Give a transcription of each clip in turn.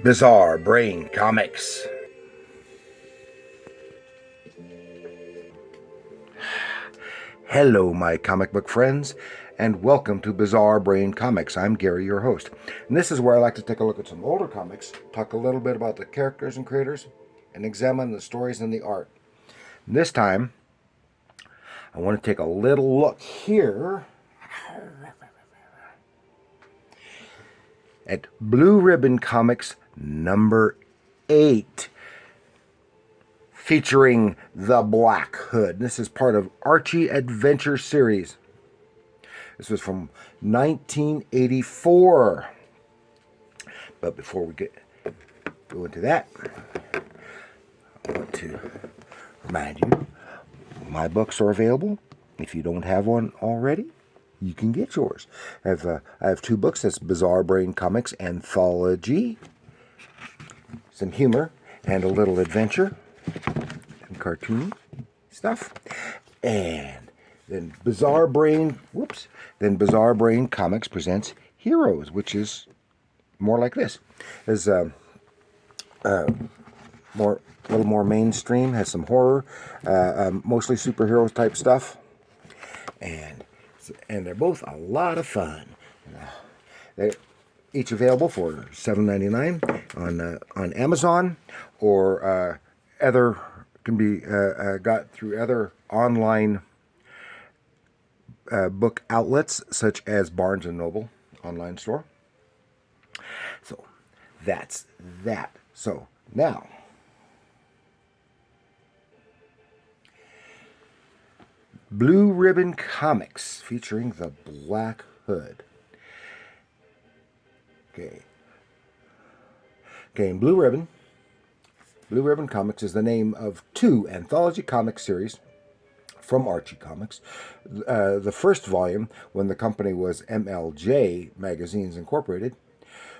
Bizarre Brain Comics. Hello, my comic book friends, and welcome to Bizarre Brain Comics. I'm Gary, your host, and this is where I like to take a look at some older comics, talk a little bit about the characters and creators, and examine the stories and the art. And this time, I want to take a little look here at Blue Ribbon Comics number 8. Featuring the Black Hood. This is part of Archie Adventure series. This was from 1984. But before we go into that, I want to remind you, my books are available. If you don't have one already, you can get yours. I have two books. That's Bizarre Brain Comics Anthology. Some humor and a little adventure. Some cartoon stuff. And then Bizarre Brain Comics presents Heroes, which is more like this. Is a little more mainstream, has some horror, mostly superhero type stuff, and they're both a lot of fun. They're each available for $7.99 on Amazon, or other can be got through other online book outlets such as Barnes and Noble online store. So that's that. So now, Blue Ribbon Comics featuring the Black Hood. Okay, and Blue Ribbon Comics is the name of two anthology comic series from Archie Comics. The first volume, when the company was MLJ Magazines Incorporated,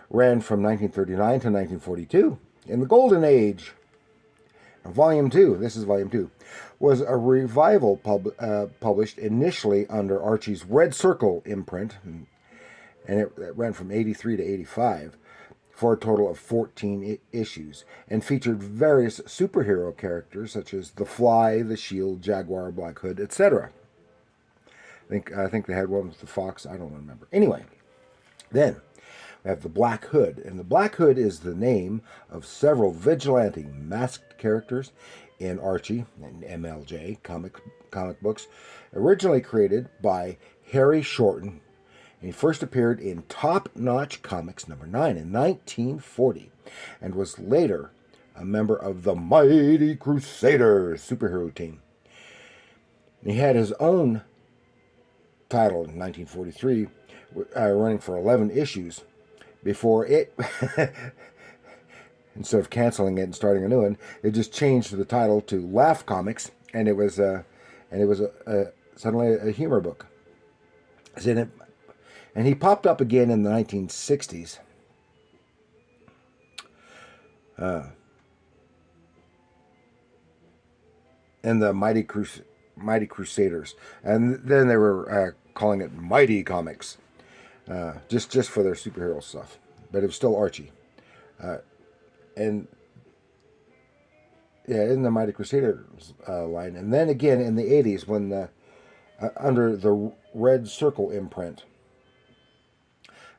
ran from 1939 to 1942. In the Golden Age, Volume 2, this is Volume 2, was a revival published initially under Archie's Red Circle imprint, and it ran from 83 to 85 for a total of 14 issues, and featured various superhero characters such as the Fly, the Shield, Jaguar, Black Hood, etc. I think they had one with the Fox. I don't remember. Anyway, then we have the Black Hood, and the Black Hood is the name of several vigilante masked characters in Archie and MLJ comic books, originally created by Harry Shorten. He first appeared in Top Notch Comics number 9 in 1940, and was later a member of the Mighty Crusaders superhero team. He had his own title in 1943, running for 11 issues, before it, instead of canceling it and starting a new one, it just changed the title to Laugh Comics, and it was suddenly a humor book. And he popped up again in the 1960s. In the Mighty Crusaders. And then they were calling it Mighty Comics. Just for their superhero stuff. But it was still Archie. And yeah, in the Mighty Crusaders line. And then again in the 80s, when under the Red Circle imprint,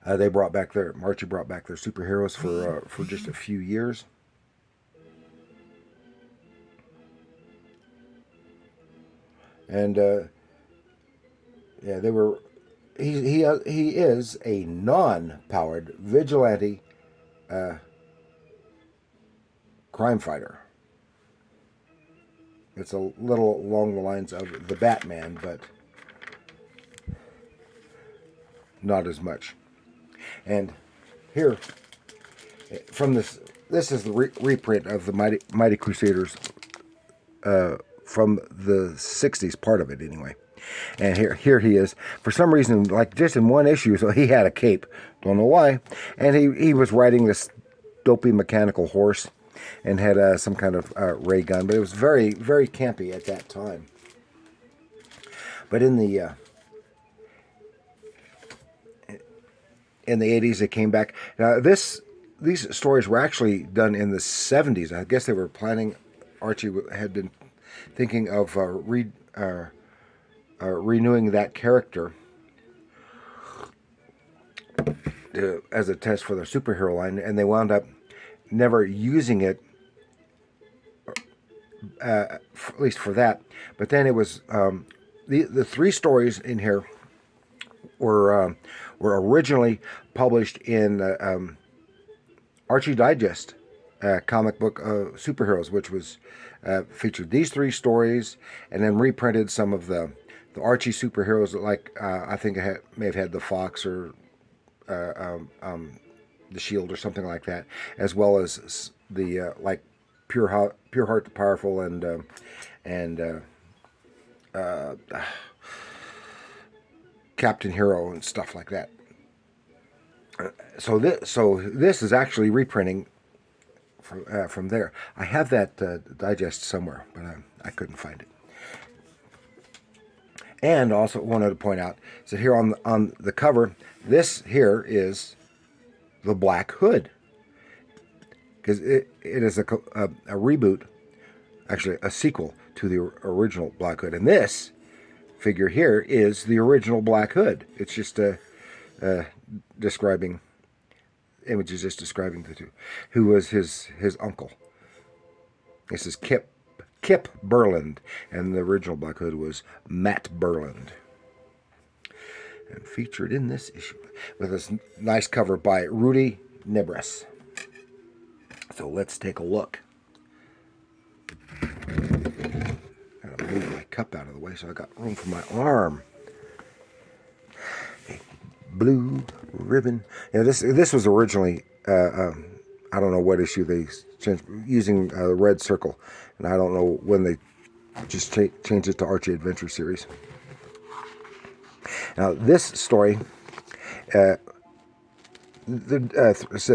Archie brought back their superheroes for just a few years. And they were. He is a non-powered vigilante crime fighter. It's a little along the lines of the Batman, but not as much. And here, from this is the reprint of the Mighty Crusaders from the 60s, part of it anyway. And here he is. For some reason, like just in one issue, so he had a cape. Don't know why. And he was riding this dopey mechanical horse and had some kind of ray gun. But it was very, very campy at that time. But in the 80s, it came back. Now, this these stories were actually done in the 70s. I guess they were planning. Archie had been thinking of renewing that character as a test for their superhero line, and they wound up never using it, at least for that. But then it was the three stories in here were originally published in Archie Digest comic book superheroes, which was featured these three stories, and then reprinted some of the Archie superheroes, like I think it may have had the Fox or the Shield or something like that, as well as the like Pure Heart the Powerful and Captain Hero and stuff like that. So this is actually reprinting from there. I have that digest somewhere, but I couldn't find it. And also wanted to point out, so here on the cover, this here is the Black Hood, because it is a reboot, actually a sequel to the original Black Hood. And this figure here is the original Black Hood. It's just describing images, just describing the two, who was his uncle. This is Kip Berland, and the original Black Hood was Matt Berland. And featured in this issue with this nice cover by Rudy Nebres. So let's take a look. Gotta move my cup out of the way so I got room for my arm. Okay. Blue Ribbon. Yeah, this was originally I don't know what issue they changed, using the red circle, and I don't know when they just changed it to Archie Adventure Series. Now this story said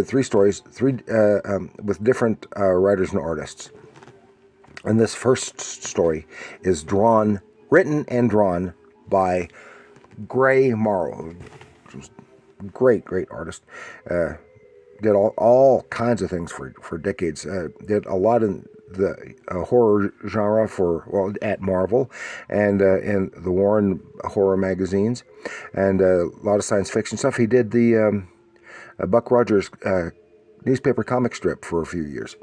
three stories, with different writers and artists. And this first story is written and drawn by Gray Morrow, great artist. Did all kinds of things for decades. Did a lot in the horror genre at Marvel and in the Warren horror magazines, and a lot of science fiction stuff. He did the Buck Rogers newspaper comic strip for a few years,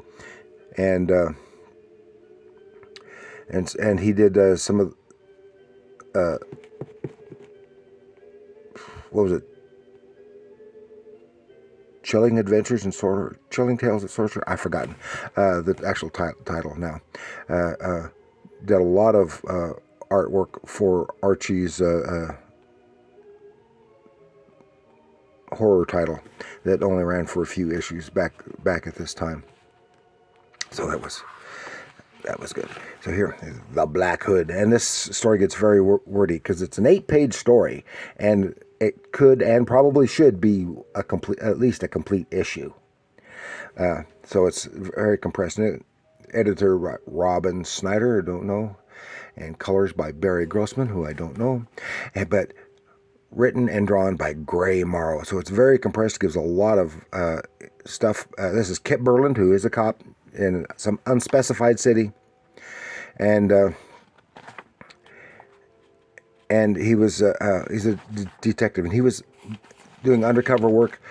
and he did some of what was it? Chilling Adventures and Chilling Tales of Sorcerer. I've forgotten the actual title now. Did a lot of artwork for Archie's horror title that only ran for a few issues back at this time. So that was good. So here, the Black Hood, and this story gets very wordy because it's an 8-page story, and it could and probably should be at least a complete issue. So it's very compressed. Editor Robin Snyder, I don't know, and colors by Barry Grossman, who I don't know, but written and drawn by Gray Morrow. So it's very compressed. Gives a lot of stuff. This is Kip Berland, who is a cop in some unspecified city, and he was he's a detective, and he was doing undercover work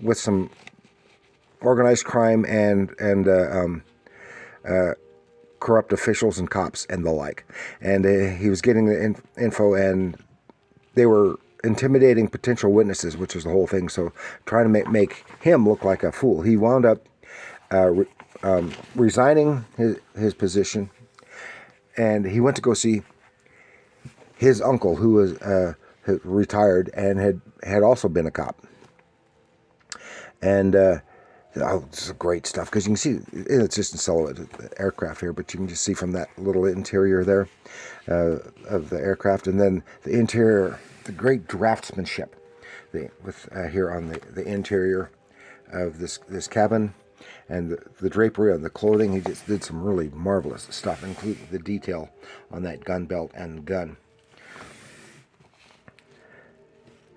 with some organized crime and corrupt officials and cops and the like. And he was getting the info, and they were intimidating potential witnesses, which is the whole thing. So trying to make him look like a fool. He wound up resigning his position, and he went to go see his uncle, who was retired and had also been a cop. And this is great stuff, because you can see it's just in silhouette aircraft here, but you can just see from that little interior there of the aircraft, and then the interior, the great draftsmanship with here on the interior of this cabin, and the drapery on the clothing. He just did some really marvelous stuff, including the detail on that gun belt and gun.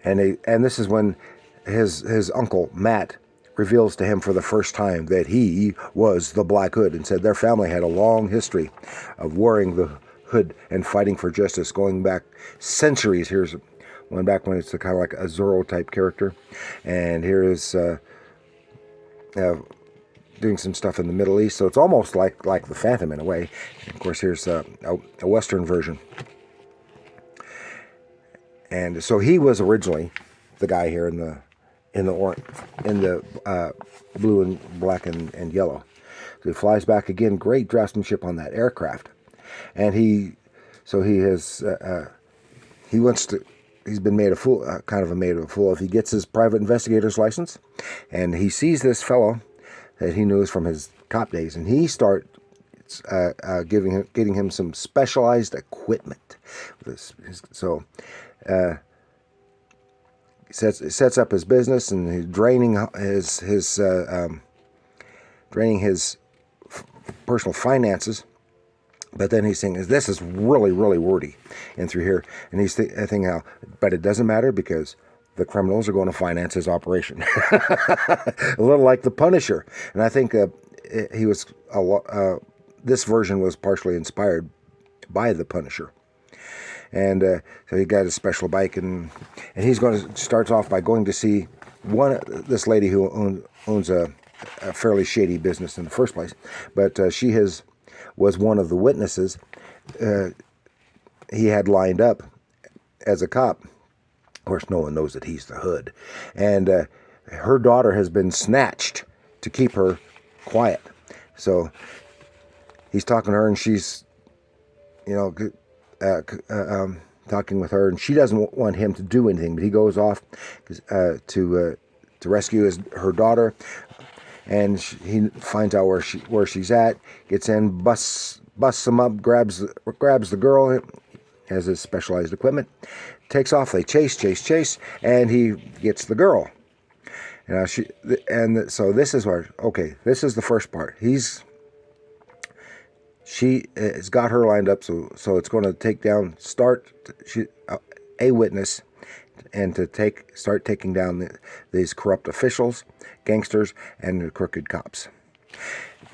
And this is when his uncle Matt reveals to him for the first time that he was the Black Hood, and said their family had a long history of wearing the hood and fighting for justice going back centuries. Here's one back when it's kind of like a Zorro type character, and here is doing some stuff in the Middle East, so it's almost like the Phantom in a way. And of course, here's a Western version. And so he was originally the guy here in the blue and black and yellow. So he flies back again. Great draftsmanship on that aircraft, and he wants to. He's been made a fool, kind of made a fool. If he gets his private investigator's license, and he sees this fellow that he knows from his cop days, and he starts getting him some specialized equipment. So. Sets up his business, and he's draining his personal finances. But then he's saying, "This is really, really wordy," in through here, and he's thinking, "Now, but it doesn't matter because the criminals are going to finance his operation." A little like the Punisher, and I think he was this version was partially inspired by the Punisher. And so he got a special bike, and he's starts off by going to see this lady who owns a fairly shady business in the first place, but she was one of the witnesses he had lined up as a cop. Of course, no one knows that he's the Hood, and her daughter has been snatched to keep her quiet. So he's talking to her, and she's, talking with her, and she doesn't want him to do anything, but he goes off to rescue her daughter, and he finds out where she's at, gets in, busts him up, grabs the girl, has his specialized equipment, takes off. They chase, and he gets the girl. So this is where, okay, this is the first part. She has got her lined up, so it's going to a witness, and to start taking down these corrupt officials, gangsters, and the crooked cops.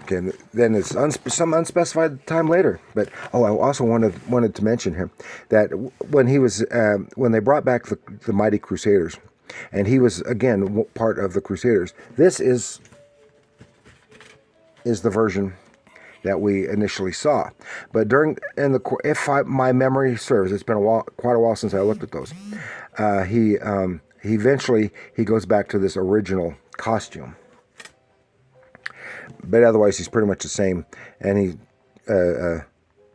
Okay, then it's some unspecified time later. But I also wanted to mention here that when they brought back the Mighty Crusaders, and he was again part of the Crusaders. This is the version that we initially saw, but my memory serves, it's been quite a while since I looked at those. He eventually goes back to this original costume, but otherwise he's pretty much the same, and he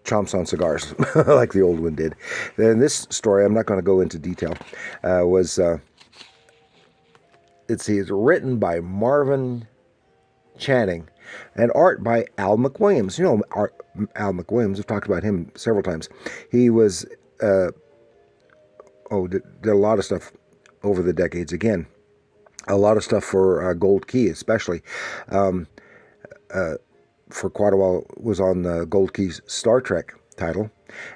chomps on cigars like the old one did. Then this story, I'm not going to go into detail, it's written by Marvin Channing, and art by Al McWilliams. Al McWilliams, I've talked about him several times. He was, did a lot of stuff over the decades. Again, a lot of stuff for Gold Key, especially. For quite a while, was on Gold Key's Star Trek title.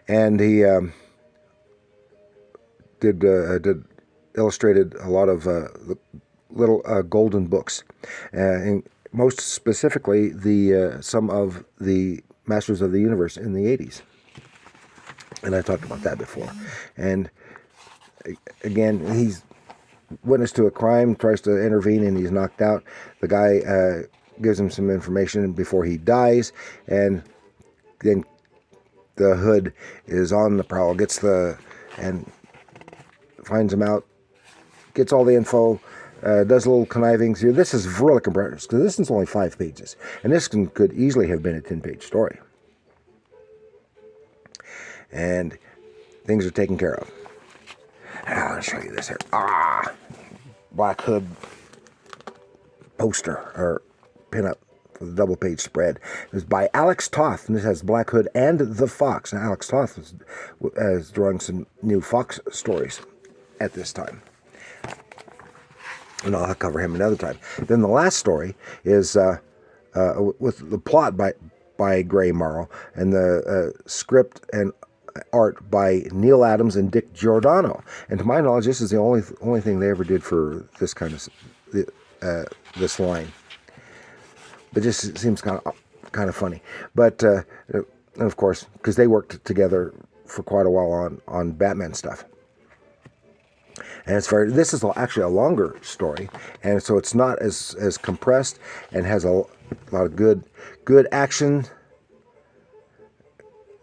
And he illustrated a lot of the little golden books, and most specifically some of the Masters of the Universe in the 80s. And I talked about that before. And again, he's witness to a crime, tries to intervene, and he's knocked out. The guy gives him some information before he dies, and then the Hood is on the prowl, and finds him out, gets all the info, does a little conniving. So this is really compressed, because this is only 5 pages, and this could easily have been a 10-page story. And things are taken care of. I'll show you this here. Black Hood poster, or pinup, for the double-page spread. It was by Alex Toth, and this has Black Hood and the Fox. Now, Alex Toth is drawing some new Fox stories at this time, and I'll cover him another time. Then the last story is with the plot by Gray Morrow, and the script and art by Neil Adams and Dick Giordano. And to my knowledge, this is the only thing they ever did for this kind of this line. It just seems kind of funny. But and of course, because they worked together for quite a while on Batman stuff. And this is actually a longer story, and so it's not as compressed, and has a lot of good action,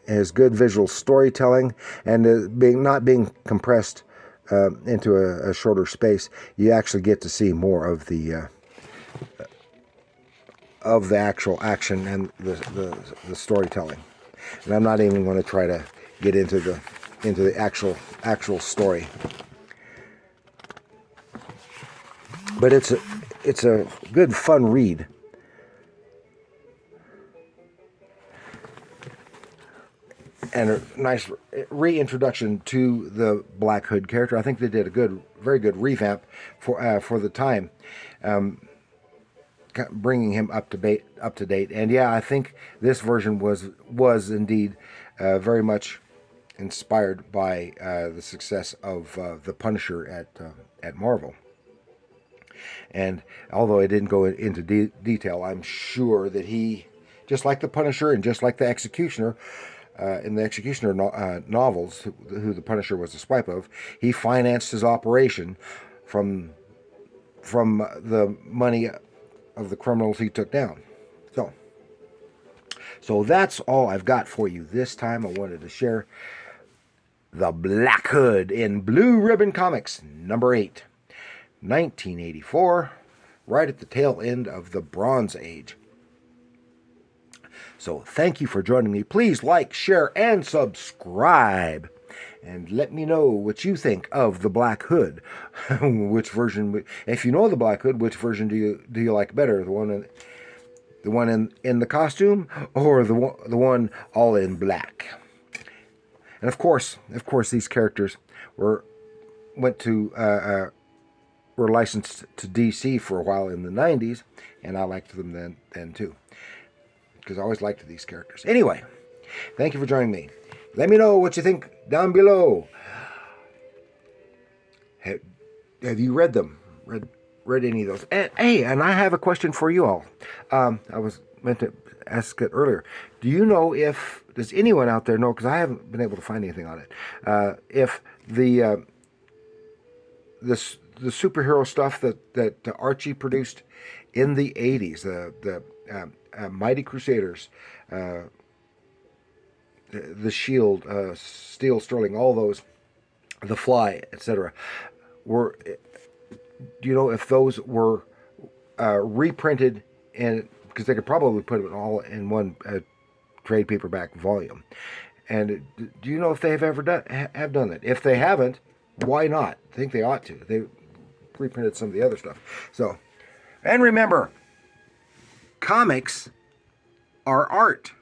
has good visual storytelling, and not being compressed into a shorter space. You actually get to see more of the actual action and the storytelling. And I'm not even going to try to get into the actual story. But it's a good, fun read. And a nice reintroduction to the Black Hood character. I think they did a very good revamp for the time, bringing him up to date. And yeah, I think this version was indeed very much inspired by the success of the Punisher at Marvel. And although it didn't go into detail, I'm sure that he, just like the Punisher and just like the Executioner, in the Executioner novels, who the Punisher was the swipe of, he financed his operation from the money of the criminals he took down. So that's all I've got for you this time. I wanted to share the Black Hood in Blue Ribbon Comics, number 8. 1984, right at the tail end of the Bronze Age. So thank you for joining me. Please like, share, and subscribe. And let me know what you think of the Black Hood. Which version, if you know the Black Hood, which version do you like better? The one in the costume, or the one all in black? And of course, these characters were licensed to DC for a while in the 90s, and I liked them then too, because I always liked these characters. Anyway, thank you for joining me. Let me know what you think down below. Have you read them? Read any of those? And hey, and I have a question for you all. I was meant to ask it earlier. Does anyone out there know, because I haven't been able to find anything on it, if the superhero stuff that Archie produced in the 80s, the Mighty Crusaders, the Shield, Steel Sterling, all those, The Fly, etc., do you know if those were reprinted because they could probably put them all in one trade paperback volume? And do you know if they have ever done that? If they haven't, why not? I think they ought to. They reprinted some of the other stuff. So, and remember, comics are art.